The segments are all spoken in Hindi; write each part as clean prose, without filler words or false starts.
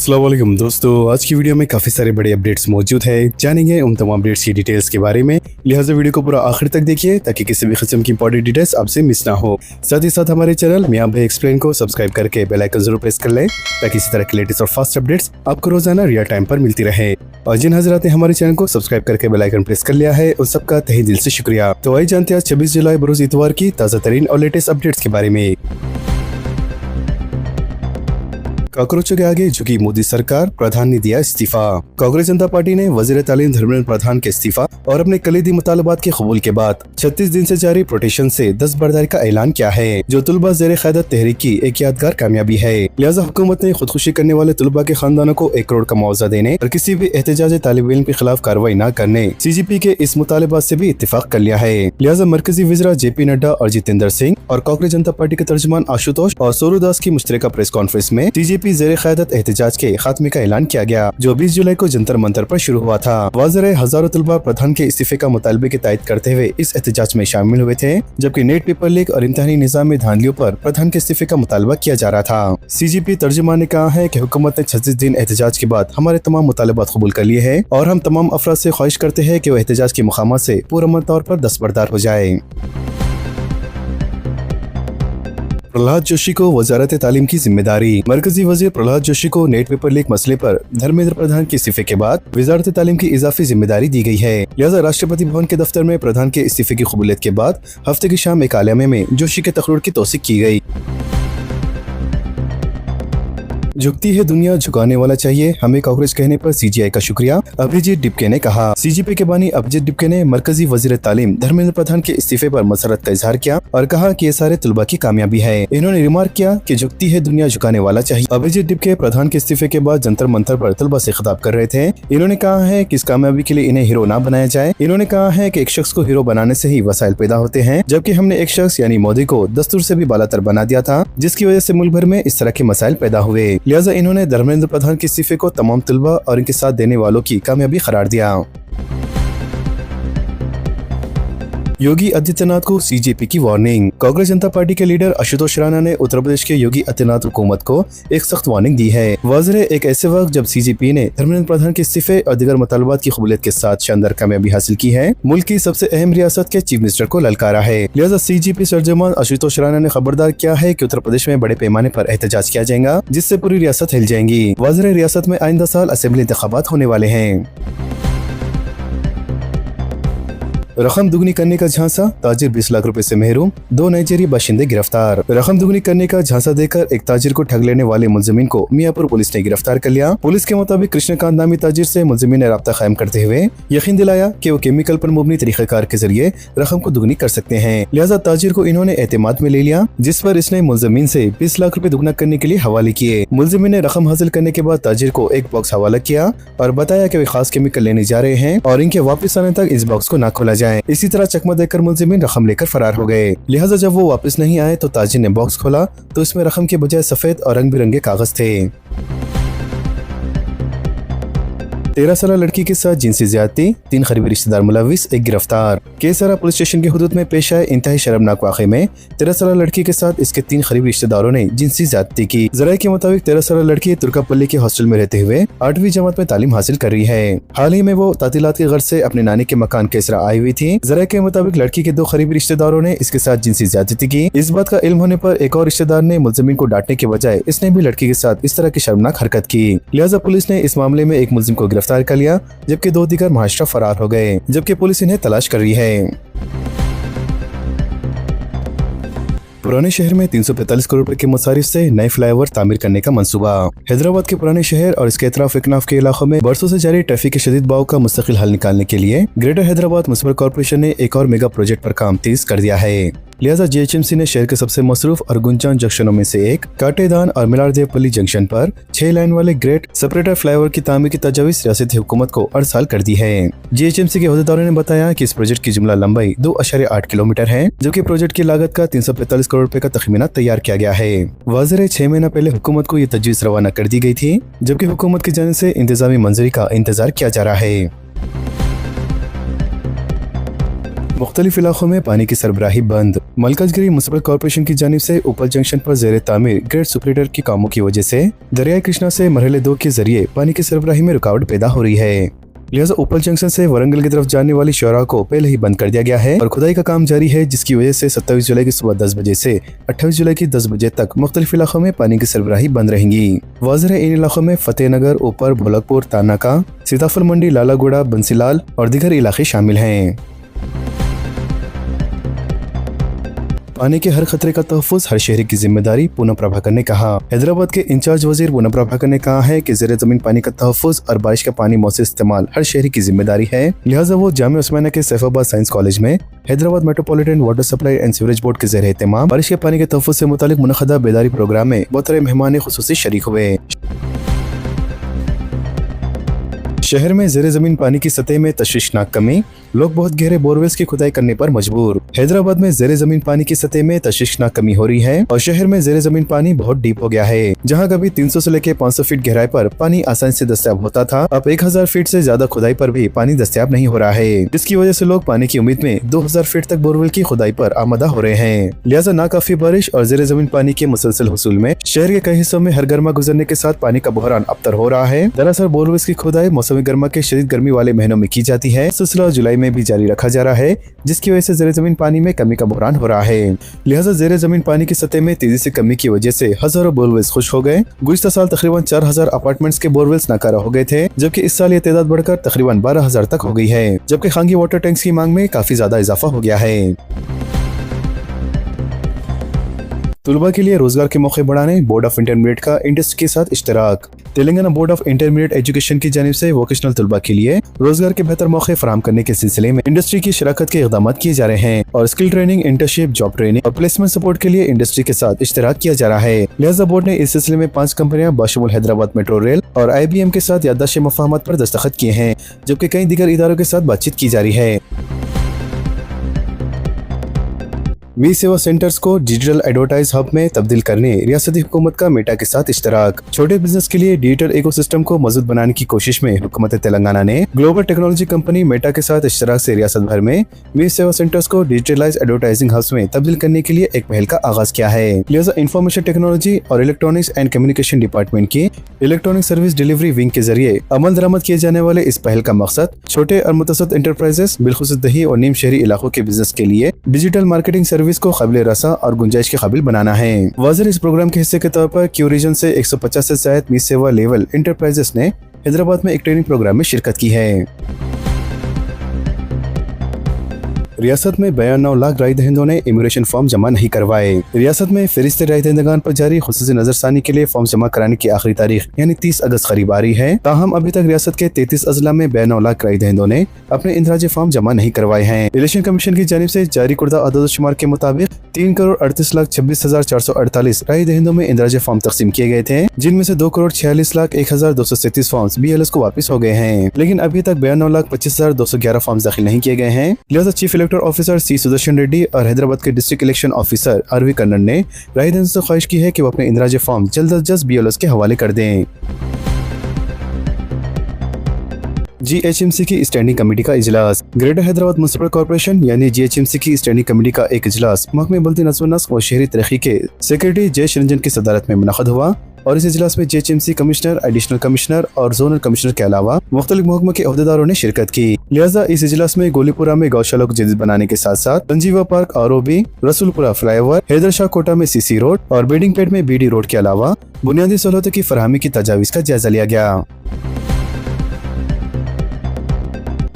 अस्सलाम वालेकुम दोस्तों, आज की वीडियो में काफ़ी सारे बड़े अपडेट्स मौजूद है। जानेंगे उन तमाम अपडेट्स की डिटेल्स के बारे में, लिहाजा वीडियो को पूरा आखिर तक देखिए ताकि किसी भी किस्म की इंपॉर्टेंट डिटेल्स आपसे मिस ना हो। साथ ही साथ हमारे चैनल मियां भाई एक्सप्लेन को सब्सक्राइब करके बेल आइकन जरूर प्रेस कर लें ताकि इसी तरह की लेटेस्ट और फास्ट अपडेट्स आपको रोजाना रियल टाइम पर मिलती रहे। और जिन हजरात ने हमारे चैनल को सब्सक्राइब करके बेल आइकन प्रेस कर लिया है उन सबका तहे दिल से शुक्रिया। तो आइए जानते हैं 26 जुलाई बरोज इतवार की ताज़ा तरीन और लेटेस्ट अपडेट्स के बारे में। काकरोचों के आगे झुकी मोदी सरकार, प्रधान ने दिया इस्तीफा। कांग्रेस जनता पार्टी ने वजीर तालीम धर्मेंद्र प्रधान के इस्तीफा और अपने कलीदी मुतालबात के कबूल के बाद 36 दिन से जारी प्रोटेक्शन से दस्तबरदारी का ऐलान किया है, जो तुलबा ज़ेरे क़यादत तहरीक की एक यादगार कामयाबी है। लिहाजा हुकूमत ने खुदकुशी करने वाले तुलबा के खानदानों को 1 करोड़ का मुआवजा देने और किसी भी एहतजाजी तालिब इल्म के खिलाफ कार्रवाई न करने CGP के इस मुतालबात से भी इत्तेफाक कर लिया है। लिहाजा मरकजी वज़ीर JP नड्डा और जितेंद्र सिंह और कांग्रेस जनता पार्टी के तर्जुमान आशुतोष और सोरूदास की मुश्तरका प्रेस कॉन्फ्रेंस में CGP ज़ेरे क़यादत एहतजाज के खात्मे का ऐलान किया गया, जो 20 जुलाई को जंतर मंतर पर शुरू हुआ था। वाज़ेह है, हजारों तलबा प्रधान के इस्तीफे का मुतालबे की तायद करते हुए इस एहतजाज में शामिल हुए थे, जबकि नेट पेपर लीक और इम्तिहानी निज़ाम में धांधलियों पर प्रधान के इस्तीफे का मुतालबा किया जा रहा था। CGP तर्जुमान ने कहा है कि हुकूमत ने 36 दिन एहतजाज के बाद हमारे तमाम मुतालबात कबूल कर लिए हैं और हम तमाम अफराद से ख्वाहिश करते हैं कि वो एहतजाज के मुकामात से पुरअमन तौर पर दस्तबरदार हो जाए। प्रहलाद जोशी को वजारत तालीम की जिम्मेदारी। मरकजी वजीर प्रहलाद जोशी को नेट पेपर लीक मसले पर धर्मेंद्र प्रधान के इस्तीफे के बाद वजारत तालीम की इजाफी जिम्मेदारी दी गई है। लिहाजा राष्ट्रपति भवन के दफ्तर में प्रधान के इस्तीफे की कबूलियत के बाद हफ्ते की शाम एक आलियामे में जोशी के तकरीर की तौसीक की गई। झुकती है दुनिया, झुकाने वाला चाहिए हमें कांग्रेस कहने पर CGI का शुक्रिया, अभिजीत डिपके ने कहा। CGP के बानी अभिजीत डिपके ने मरकजी वजीर तालीम धर्मेंद्र प्रधान के इस्तीफे पर मसरत का इजहार किया और कहा कि ये सारे तुलबा की कामयाबी है। इन्होंने रिमार्क किया कि झुकती है दुनिया, झुकाने वाला चाहिए। अभिजीत डिपके प्रधान के इस्तीफे के बाद जंतर मंतर पर तुलबा से खिताब कर रहे थे। इन्होंने कहा है कि इस कामयाबी के लिए इन्हें हीरो ना बनाया जाए। इन्होंने कहा है कि एक शख्स को हीरो बनाने से ही वसाइल पैदा होते हैं, जबकि हमने एक शख्स यानी मोदी को दस्तूर से भी बालातर बना दिया था, जिसकी वजह से मुल्क भर में इस तरह के मसाइल पैदा हुए। लिहाजा इन्होंने धर्मेंद्र प्रधान के इस्तीफे को तमाम तुलबा और इनके साथ देने वालों की कामयाबी करार दिया। योगी आदित्यनाथ को CGP की वार्निंग। कांग्रेस जनता पार्टी के लीडर आशुतोष राणा ने उत्तर प्रदेश के योगी आदित्यनाथ हुकूमत को एक सख्त वार्निंग दी है। वाज़ेह एक ऐसे वक्त जब CGP ने धर्मेंद्र प्रधान के इस्तीफे और दीगर मुतालबात की कबूलियत के साथ शानदार कामयाबी हासिल की है, मुल्क की सबसे अहम रियासत के चीफ मिनिस्टर को ललकारा है। लिहाजा CGP तर्जुमान आशुतोष राणा ने खबरदार किया है कि उत्तर प्रदेश में बड़े पैमाने पर एहतजाज किया जाएगा, जिससे पूरी रियासत हिल जाएंगी। वाज़ेह रियासत में आइंदा साल असेंबली इंतखाबात होने वाले हैं। रकम दुगनी करने का झांसा, ताजिर 20 लाख रुपए से महरूम, 2 नाइजीरियाई बाशिंदे गिरफ्तार। रकम दुगनी करने का झांसा देकर एक ताजिर को ठग लेने वाले मुलजिमीन को मियाँपुर पुलिस ने गिरफ्तार कर लिया। पुलिस के मुताबिक कृष्णकांत नामी ताजिर से मुलजिमीन ने राब्ता कायम करते हुए यकीन दिलाया कि वो केमिकल पर मुबनी तरीक़ेकार के जरिए रकम को दुगनी कर सकते हैं। लिहाजा ताजिर को इन्होंने एतमाद में ले लिया, जिस पर इसने मुलजिमीन से 20 लाख रुपए दुगना करने के लिए हवाले किए। मुलजिमीन ने रकम हासिल करने के बाद ताजिर को एक बॉक्स हवाला किया और बताया कि वे खास केमिकल लेने जा रहे हैं और इनके वापस आने तक इस बॉक्स को न खोला जाए। इसी तरह चकमा देकर मुलजिमीन रकम लेकर फरार हो गए। लिहाजा जब वो वापस नहीं आए तो ताजिर ने बॉक्स खोला तो इसमें रकम के बजाय सफेद और रंग बिरंगे कागज थे। 13 साल लड़की के साथ जिनसी ज्यादती, 3 करीबी रिश्तेदार मुलविस, एक गिरफ्तार। केसरा पुलिस स्टेशन की हुदूद में पेश आए इंतहाई शर्मनाक वाक़े में 13 साल लड़की के साथ इसके 3 करीबी रिश्तेदारों ने जिनसी ज्यादती की। ज़राए के मुताबिक 13 साल लड़की तुर्कापल्ली के हॉस्टल में रहते हुए 8वीं जमात में तालीम हासिल कर रही है। हाल ही में वो तातीलात के गर्ज से अपने नानी के मकान केसरा आई हुई थी। ज़राए के मुताबिक लड़की के 2 करीबी रिश्तेदारों ने इसके साथ जिनसी ज्यादती की। इस बात का इल्म होने पर एक और रिश्तेदार ने मुलजिमीन को डांटने के बजाय इसने भी लड़की के साथ इस तरह की शर्मनाक हरकत की। लिहाजा पुलिस ने इस मामले में एक मुलजिम को गिरफ्तार कर लिया, जबकि 2 दीगर महाशरा फरार हो गए, जबकि पुलिस इन्हें तलाश कर रही है। पुराने शहर में 345 करोड़ रुपए के मुसारिफ से नए फ्लाईओवर तामीर करने का मंसूबा। हैदराबाद के पुराने शहर और इसके अतराफ इकनाफ के इलाकों में बरसों से जारी ट्रैफिक के शदीद बहाव का मुस्तकिल हल निकालने के लिए ग्रेटर हैदराबाद म्युनिसिपल कॉर्पोरेशन ने एक और मेगा प्रोजेक्ट पर काम तेज कर दिया है। लिहाजा GHMC ने शहर के सबसे मसरूफ और गुंजान जंक्शनों में से एक काटेदान और मिलारदेवपल्ली जंक्शन पर 6 लाइन वाले ग्रेट सेपरेटर फ्लाईओवर की तामीर की तजवीज़ रियासती हुकूमत को 8 साल कर दी है। GHMC के अहदेदारों ने बताया कि इस प्रोजेक्ट की जुमला लंबाई 2.8 किलोमीटर है, जबकि प्रोजेक्ट की लागत का 345 करोड़ रुपए का तखमीना तैयार किया गया है। वाज़ेह 6 महीना पहले हुकूमत को ये तजवीज़ रवाना कर दी गई थी, जबकि हुकूमत की जानिब से इंतजामी मंजूरी का इंतजार किया जा रहा है। मुख्तलिफ इलाकों में पानी की सरबराही बंद। मलकाजगिरी म्युनिसिपल कॉर्पोरेशन की जानिब से ऊपर जंक्शन पर जेर तामीर ग्रेड सुपरेटर के कामों की वजह से दरियाई कृष्णा से मरहले 2 के जरिए पानी की सरबराही में रुकावट पैदा हो रही है। लिहाजा ऊपर जंक्शन से वरंगल की तरफ जाने वाली शौरा को पहले ही बंद कर दिया गया है और खुदाई का काम जारी है, जिसकी वजह से 27 जुलाई की सुबह 10 बजे से 28 जुलाई की 10 बजे तक मुख्तलिफ इलाकों में पानी की सरबराही बंद रहेंगी। वाज़ेह है, इन इलाकों में फतेहनगर, ऊपर, भोलकपुर, तानाका, सीताफल मंडी, लालागुड़ा, बंसीलाल और दीगर इलाके शामिल हैं। पानी के हर खतरे का तहफ़्फ़ुज़ हर शहरी की जिम्मेदारी, पूनम प्रभाकर ने कहा। हैदराबाद के इंचार्ज वजीर पूनम प्रभाकर ने कहा है कि ज़ेरे ज़मीन पानी का तहफ़्फ़ुज़ और बारिश का पानी मौसर इस्तेमाल हर शहरी की जिम्मेदारी है। लिहाजा वो जामिया उस्मानिया के सैफाबाद साइंस कॉलेज में Hyderabad metropolitan water supply and sewerage board के ज़ेरे एहतमाम बारिश के पानी के तहफ़्फ़ुज़ से मुतालिक मुनक़दा बेदारी प्रोग्राम में बहुत मेहमान खुसूसी शरीक हुए। शहर में ज़ेरे ज़मीन पानी की सतह में तशवीशनाक कमी, लोग बहुत गहरे बोरवेल्स की खुदाई करने पर मजबूर। हैदराबाद में ज़ेरे ज़मीन पानी की सतह में तशवीशनाक कमी हो रही है और शहर में ज़ेरे ज़मीन पानी बहुत डीप हो गया है। जहां कभी 300 से लेकर 500 फीट गहराई पर पानी आसानी से दस्तयाब होता था, अब 1000 फीट से ज्यादा खुदाई पर भी पानी दस्तयाब नहीं हो रहा है, जिसकी वजह से लोग पानी की उम्मीद में 2000 फीट तक बोरवेल की खुदाई पर आमदा हो रहे हैं। लिहाजा नाकाफी बारिश और ज़ेरे ज़मीन पानी के मुसलसल हुसूल में शहर के कई हिस्सों में हर गर्मा गुजरने के साथ पानी का बहरान अबतर हो रहा है। दरअसल बोरवेल्स की खुदाई मौसमी गर्मा के शदीद गर्मी वाले महीनों में की जाती है। सिलसिला जुलाई में भी जारी रखा जा रहा है, जिसकी वजह से ज़ेरे ज़मीन पानी में कमी का बहरान हो रहा है। लिहाजा ज़ेरे ज़मीन पानी की सतह में तेजी से कमी की वजह से हजारों बोरवेल्स खुश्क हो गए। गुज़िश्ता साल तकरीबन 4000 अपार्टमेंट्स के बोरवेल्स नाकारा हो गए थे, जबकि इस साल ये तादाद बढ़कर तकरीबन 12000 तक हो गई है, जबकि खांगी वाटर टैंक्स की मांग में काफी ज्यादा इजाफा हो गया है। तुलबा के लिए रोजगार के मौके बढ़ाने बोर्ड ऑफ इंटरमीडिएट का इंडस्ट्री के साथ इश्तराक। Telangana board of intermediate education की जानिब से वोकेशनल तुलबा के लिए रोजगार के बेहतर मौके फराहम करने के सिलसिले में इंडस्ट्री की शराकत के इक़दाम किए जा रहे हैं और skill training, internship, job training और प्लेसमेंट सपोर्ट के लिए इंडस्ट्री के साथ इश्तराक किया जा रहा है। लिहाजा बोर्ड ने इस सिलसिले में 5 कंपनियां बाशमुल हैदराबाद मेट्रो रेल और IBM के साथ याददाश्त मफाहमत पर दस्तखत किए हैं, जबकि कई दीगर इदारों के साथ बातचीत की जा रही है। वी सेवा सेंटर्स को डिजिटल एडवर्टाइज हब में तब्दील करने रियासती हुकूमत का मेटा के साथ इश्तराक। छोटे बिजनेस के लिए डिजिटल इकोसिस्टम को मजबूत बनाने की कोशिश में हुकूमत तेलंगाना ने ग्लोबल टेक्नोलॉजी कंपनी मेटा के साथ इश्तराक से रियासत भर में वी सेवा सेंटर्स को डिजिटलाइज एडवर्टाइजिंग हब्स में तब्दील करने के लिए एक पहल का आगाज किया है। लिहाजा इंफॉर्मेशन टेक्नोलॉजी और इलेक्ट्रॉनिक्स एंड कम्युनिकेशन डिपार्टमेंट की इलेक्ट्रॉनिक सर्विस डिलीवरी विंग के जरिए अमल दरामद किए जाने वाले इस पहल का मकसद छोटे और मुतवस्सित एंटरप्राइजेस, बिलखुसूस दही और नीम शहरी इलाकों के बिजनेस के लिए डिजिटल मार्केटिंग सर्विस को काबिल रसा और गुंजाइश के काबिल बनाना है। वाज़ेह इस प्रोग्राम के हिस्से के तौर पर क्यू रीजन से 150 से ज्यादा मी सेवा लेवल एंटरप्राइजेस ने हैदराबाद में एक ट्रेनिंग प्रोग्राम में शिरकत की है। रियासत में 92 लाख राय दहिंदों ने इमिग्रेशन फॉर्म जमा नहीं करवाए। रियासत में फहरिस्त राय दहिंदगान पर जारी खुसूसी नजरसानी के लिए फॉर्म जमा कराने की आखिरी तारीख यानी 30 अगस्त करीब आ रही है। ताहम अभी तक रियासत के 33 अजला में 92 लाख राय दहिंदों ने अपने इंदराज फॉर्म जमा नहीं करवाए हैं। इलेक्शन कमीशन की जानिब से जारी कुर्दा अदद-ओ-शुमार के मुताबिक 3,38,26,448 राय दहिंदों में इंदराज फॉर्म तकसीम किए गए थे, जिनमें से 2,46,01,237 फॉर्म BLS को वापस हो गए हैं, लेकिन अभी तक 92,25,211 फॉर्म दाखिल नहीं किए गए हैं। लिहाजा chief electoral officer C Sudarshan Reddy और हैदराबाद के district election officer RV Kannan ने राय दहिंदों से ख्वाहिश की है कि वो अपने इंदराज फॉर्म जल्द अज जल्द BLS के हवाले कर दें। GHMC की स्टैंडिंग कमेटी का इजलास। ग्रेटर हैदराबाद म्युनिसिपल कॉर्पोरेशन यानी GHMC की स्टैंडिंग कमेटी का एक इजलास महकमे बल्दी नज़्म नस्क और शहरी तरक्की के सेक्रेटरी जयेश रंजन की सदारत में मुनक़द हुआ और इस इजलास में GHMC कमिश्नर, एडिशनल कमिश्नर और जोनल कमिश्नर के अलावा मुख्तलिफ महकमों के अहदेदारों ने शिरकत की। लिहाजा इस इजलास में गोलीपुरा में गौशाला को जदीद बनाने के साथ साथ Sanjeeva park ROB, Rasoolpura flyover, Haidershah Kota में CC रोड और बेडिंगपेट में BD रोड के अलावा बुनियादी सहूलतों की फराहमी की तजावीज़ का जायजा लिया गया।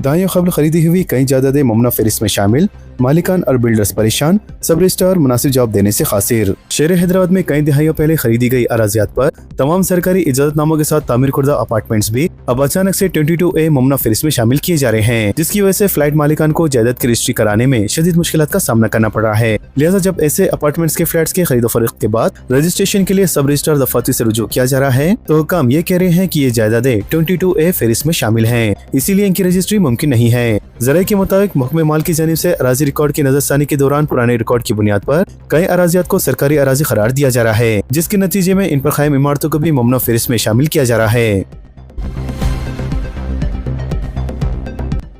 दाइयों खबल खरीदी हुई कई जायदादें ममना फहरिस्त में शामिल, मालिकान और बिल्डर्स परेशान, सब रजिस्ट्रार मुनासिब जवाब देने से खासिर। शहर हैदराबाद में कई दिहाइयों पहले खरीदी गई अराजियात पर तमाम सरकारी इजाजतनामों के साथ तामीर कुर्दा अपार्टमेंट्स भी अब अचानक से 22A ममना फहरिस्त में शामिल किए जा रहे हैं, जिसकी वजह से फ्लैट मालिकान को जायदाद की रजिस्ट्री कराने में शदीद मुश्किलात का सामना करना पड़ रहा है। लिहाजा जब ऐसे अपार्टमेंट्स के फ्लैट्स के खरीदो फरोख्त के बाद रजिस्ट्रेशन के लिए सब रजिस्ट्रार दफातर से रुजू किया जा रहा है, तो हुकाम ये कह रहे हैं कि ये जायदादें 22A फहरिस्त में शामिल हैं, इसीलिए इनकी रजिस्ट्री मुमकिन नहीं है। ज़राए के मुताबिक महकमे माल की जानिब से अराजी रिकॉर्ड की नजरसानी के दौरान पुराने रिकॉर्ड की बुनियाद पर कई अराजियात को सरकारी अराजी करार दिया जा रहा है, जिसके नतीजे में इन पर कायम इमारतों को भी ममना फहरिस्त में शामिल किया जा रहा है।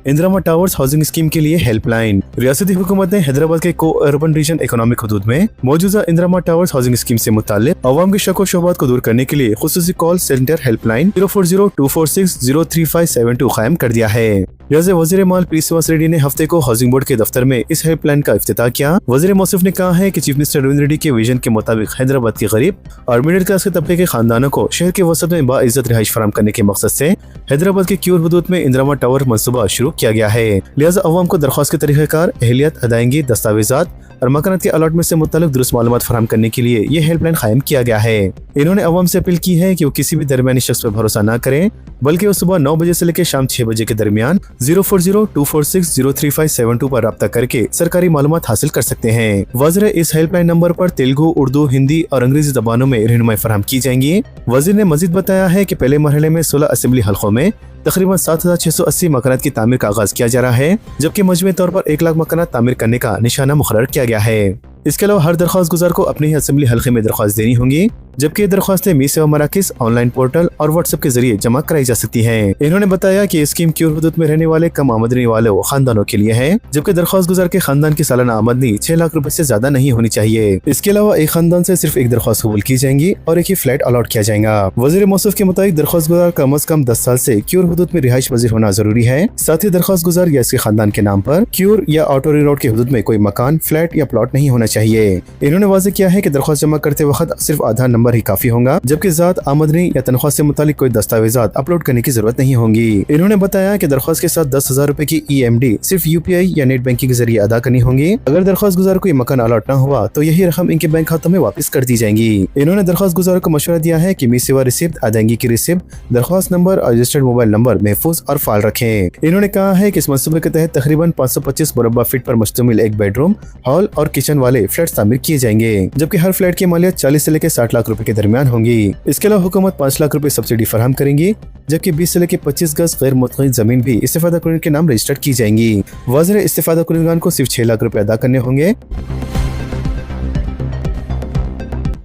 इंदिरा टावर्स हाउसिंग स्कीम के लिए हेल्पलाइन। रियासती हुकूमत ने हैदराबाद के को अर्बन रीजन इकोनॉमिक हदूद में मौजूदा इंदिरा टावर्स हाउसिंग स्कीम से मुताल्लिक अवाम के शक व शुबहात को दूर करने के लिए खुसूसी कॉल सेंटर हेल्पलाइन 040-246-03572 कायम कर दिया है। लिहाजा वज़ीर माल पी सिवास रेड्डी ने हफ्ते को हाउसिंग बोर्ड के दफ्तर में इस हेल्पलाइन का इफ्तिताह किया। वज़ीर मौसूफ ने कहा है कि चीफ मिनिस्टर रविंद्र रेड्डी के विजन के मुताबिक हैदराबाद के गरीब और मिडिल क्लास के तबके के खानदानों को शहर के वसत में बाइज्जत रिहाइश फराम करने के मकसद से हैदराबाद के क्यूर हदूद में इंदिरा टावर मनसूबा शुरू किया गया है। लिहाजा अवाम को दरख्वास्त के तरीक़ेकार, अहलियत, अदायगी, दस्तावेजात और मकानात के अलॉटमेंट से मुताल्लिक दुरुस्त मालूमात फराहम करने के लिए ये हेल्पलाइन कायम किया गया है। इन्होंने अवाम से अपील की है कि वो किसी भी दरमियानी शख्स पर भरोसा न करें, बल्कि वो सुबह 9 बजे से लेकर शाम 6 बजे के दरमियान 040-246-03572 पर राब्ता करके सरकारी मालूमात हासिल कर सकते हैं। वज़ीर इस हेल्पलाइन नंबर पर तेलुगु, उर्दू, हिंदी और अंग्रेजी जबानों में रहनुमाई फराहम की जाएंगी। वज़ीर ने मजीद बताया है कि पहले मरहले में 16 असेंबली हल्कों में तकरीबन 7680 मकानात की तामीर का आगाज किया जा रहा है, जबकि मजमूई तौर पर 1 लाख मकानात तामीर करने का निशाना मुकर्रर किया गया है। इसके अलावा हर दरख्वास्त गुजार को अपने ही असेंबली हल्के में दरख्वास्त देनी होंगी, जबकि दरख्वास्तें मी सेवा मराकिज, ऑनलाइन पोर्टल और व्हाट्सएप के जरिए जमा कराई जा सकती हैं। इन्होंने बताया कि स्कीम क्यूर हुदूद में रहने वाले कम आमदनी वाले खानदानों के लिए है, जबकि दरख्वास्त गुजार के खानदान की सालाना आमदनी 6 लाख रुपए से ज्यादा नहीं होनी चाहिए। इसके अलावा एक खानदान से सिर्फ एक दरख्वास्त कबूल की जाएंगी और एक ही फ्लैट अलॉट किया जाएगा। वज़ीर मौसूफ के मुताबिक दरख्वास्त गुजार कम अज कम 10 साल से क्यूर हुदूद में रिहाइश पजीर होना जरूरी है। साथ ही दरख्वास्त गुजार या इसके खानदान के नाम पर क्यूर या ऑटोरी रोड के हुदूद में कोई मकान, फ्लैट या प्लॉट नहीं होना चाहिए। इन्होंने वाज़ेह किया है कि दरख्वास्त जमा करते वक्त सिर्फ आधार नंबर ही काफी होगा, जबकि ज़ात, आमदनी या तनख्वाह से मुतालिक कोई दस्तावेजात अपलोड करने की जरूरत नहीं होगी। इन्होंने बताया कि दरख्वास्त के साथ 10,000 रुपए की EMD सिर्फ UPI या नेट बैंकिंग के जरिए अदा करनी होंगी। अगर दरख्वास्त गुजार को मकान अलॉट न हुआ तो यही रकम इनके बैंक खातों में वापस कर दी जाएंगी। इन्होंने दरख्वास्त गुजारों को मशवरा दिया है कि मी सेवा रिसिप्ट, अदायगी की रिसिप्ट, दरख्वास्त नंबर और रजिस्टर्ड मोबाइल नंबर महफूज और फाल रखें। इन्होंने कहा है कि इस मनसूबे के तहत तकरीबन 525 मुरब्बा फीट पर मुश्तमिल एक बेडरूम, हॉल और किचन वाले फ्लैट तामीर किए जाएंगे, जबकि हर फ्लैट की मालियत 40 से लेकर 60 लाख रुपए के दरमियान होंगी। इसके अलावा हुकूमत 5 लाख रुपए सब्सिडी फराहम करेंगी, जबकि 20 से लेकर 25 गज गैर मुतक़ीद जमीन भी इस्तेफादा कुनैन के नाम रजिस्टर की जाएंगी। वज़ीर इस्तेफादा कुनैन को सिर्फ 6 लाख रुपए अदा करने होंगे।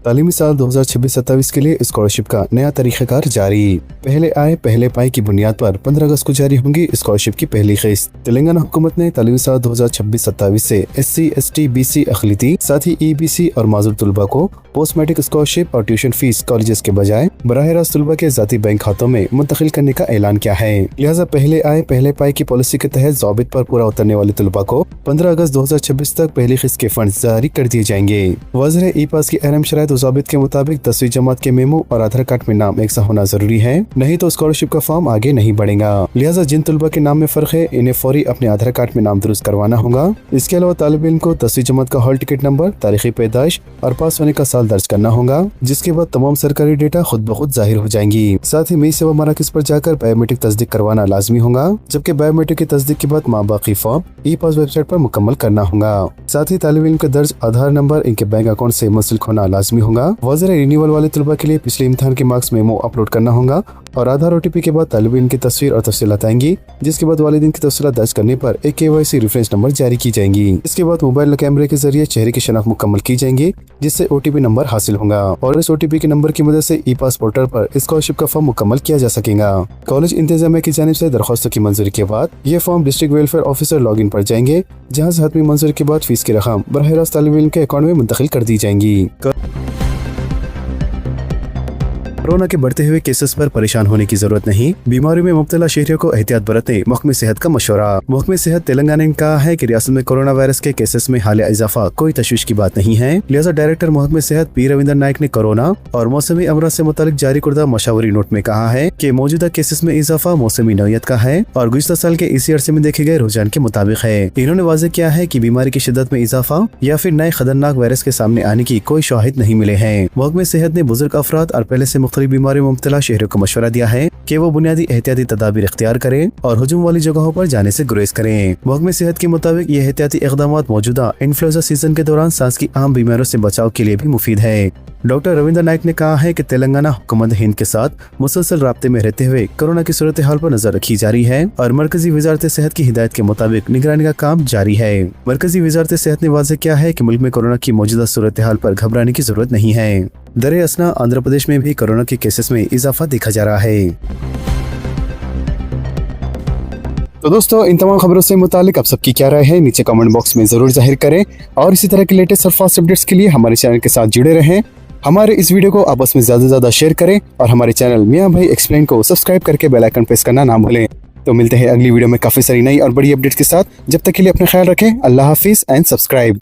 तालीमी साल 2026-27 के लिए स्कॉलरशिप का नया तरीक़ाकार जारी। पहले आए पहले पाए की बुनियाद पर 15 अगस्त को जारी होंगी स्कॉलरशिप की पहली किस्त। तेलंगाना हुकूमत ने तालीमी साल 2026-27 से SC, ST, BC, अक़लियती, साथ ही EBC और माज़ूर तलबा को पोस्ट मैट्रिक स्कॉलरशिप और ट्यूशन फीस कॉलेजेस के बजाय बराह रास्त तलबा के ज़ाती बैंक खातों में मुंतकिल करने का ऐलान किया है। लिहाजा पहले आए पहले पाए की पॉलिसी के तहत ज़ाबित पर पूरा उतरने वाले तलबा को 15 अगस्त 2026 तक पहली किस्त के फंड जारी कर दिए जाएंगे। वज़ीर ई-पास की अहम शराइत ज़ाबित के मुताबिक 10वीं जमात के मेमो और आधार कार्ड में नाम एक सा होना जरूरी है, नहीं तो स्कॉलरशिप का फॉर्म आगे नहीं बढ़ेगा। लिहाजा जिन तलबा के नाम में फर्क है इन्हें फौरी अपने आधार कार्ड में नाम दुरुस्त करवाना होगा। इसके अलावा तालिब इल्म को 10वीं जमात का हॉल टिकट नंबर, तारीखी पैदाइश और पास होने का साल दर्ज करना होगा, जिसके बाद तमाम सरकारी डेटा खुद ब खुद जाहिर हो जाएंगी। साथ ही मी सेवा मराकिज पर जाकर बायोमेट्रिक तस्दीक करवाना लाजमी होगा, जबकि बायोमेट्रिक की तस्दीक के बाद माँ बाकी फॉर्म ई-पास वेबसाइट पर मुकम्मल करना होगा। साथ ही तालिब इल्म का दर्ज आधार नंबर इनके बैंक अकाउंट से मुंसलिक होना लाजमी होगा। वज़ीर रिन्यूअल वाले तलबा के लिए पिछले इम्तिहान के मार्क्स मेमो अपलोड करना होगा और आधार OTP के बाद तालिब इल्म की तस्वीर और तफसीलात आएंगी, जिसके बाद वालिदैन की तफसीलात दर्ज करने पर एक KYC रेफरेंस नंबर जारी की जाएंगी। इसके बाद मोबाइल कैमरे के जरिए चेहरे की शनाख्त मुकम्मल की जाएंगी, जिससे OTP नंबर हासिल होगा और इस OTP के नंबर की मदद से ई-पास पोर्टल पर स्कॉलरशिप का फॉर्म मुकम्मल किया जा सकेगा। कॉलेज इंतजामिया की जानिब से दरख्वास्तों की मंजूरी के बाद ये form district welfare officer login पर जाएंगे, जहाँ से हतमी मंजूरी के बाद फीस की रकम बराह रास्त तालिब इल्म के अकाउंट में मुंतकिल कर दी जाएंगी। कोरोना के बढ़ते हुए केसेस पर परेशान होने की जरूरत नहीं, बीमारी में मुब्तला शहरियों को एहतियात बरतने महकमे सेहत का मशवरा। महकमे सेहत तेलंगाना ने कहा है कि रियासत में कोरोना वायरस के केसेस में हाल इजाफा कोई तशवीश की बात नहीं है। लिहाजा डायरेक्टर महकमे सेहत पी रविंदर नायक ने कोरोना और मौसमी अमराज से मुतालिक जारी करदा मशावरी नोट में कहा है कि मौजूदा केसेस में इजाफा मौसमी नौयत का है और गुज़िश्ता साल के इसी अरसे में देखे गए रुझान के मुताबिक है। इन्होंने वाज़ेह किया है कि बीमारी की शिद्दत में इजाफा या फिर नए खतरनाक वायरस के सामने आने की कोई शवाहिद नहीं मिले हैं। महकमे सेहत ने बुजुर्ग अफराद और पहले से मुख्तलिफ बीमारी में मुब्तला शहरियों को मशवरा दिया है कि वो बुनियादी एहतियाती तदाबीर इख्तियार करें और हुजूम वाली जगहों पर जाने से गुरेज करें। महकमे सेहत के मुताबिक ये एहतियाती इक़दामात मौजूदा इन्फ्लुएंजा सीजन के दौरान सांस की आम बीमारियों से बचाव के लिए भी मुफीद है। डॉक्टर रविंद्र नायक ने कहा है कि तेलंगाना हुकूमत हिंद के साथ मुसलसल राब्ते में रहते हुए कोरोना की सूरत हाल पर नजर रखी जा रही है और मरकजी वजारत सेहत की हिदायत के मुताबिक निगरानी का काम जारी है। मरकजी वजारत सेहत ने वाज़ेह किया है कि मुल्क में कोरोना की मौजूदा सूरत हाल पर घबराने की जरूरत नहीं है। दरे असना आंध्र प्रदेश में भी कोरोना के केसेस में इजाफा देखा जा रहा है। तो दोस्तों, इन तमाम खबरों से मुतालिक आप सबकी क्या राय है नीचे कमेंट बॉक्स में जरूर जाहिर करें और इसी तरह के लेटेस्ट और फास्ट अपडेट्स के लिए हमारे चैनल के साथ जुड़े रहें। हमारे इस वीडियो को आपस में ज्यादा से ज्यादा शेयर करें और हमारे चैनल मियां भाई एक्सप्लेन को सब्सक्राइब करके बेल आइकन प्रेस करना ना भूलें। तो मिलते हैं अगली वीडियो में काफी सारी नई और बड़ी अपडेट्स के साथ। जब तक के लिए अपना ख्याल रखें। अल्लाह हाफिज एंड सब्सक्राइब।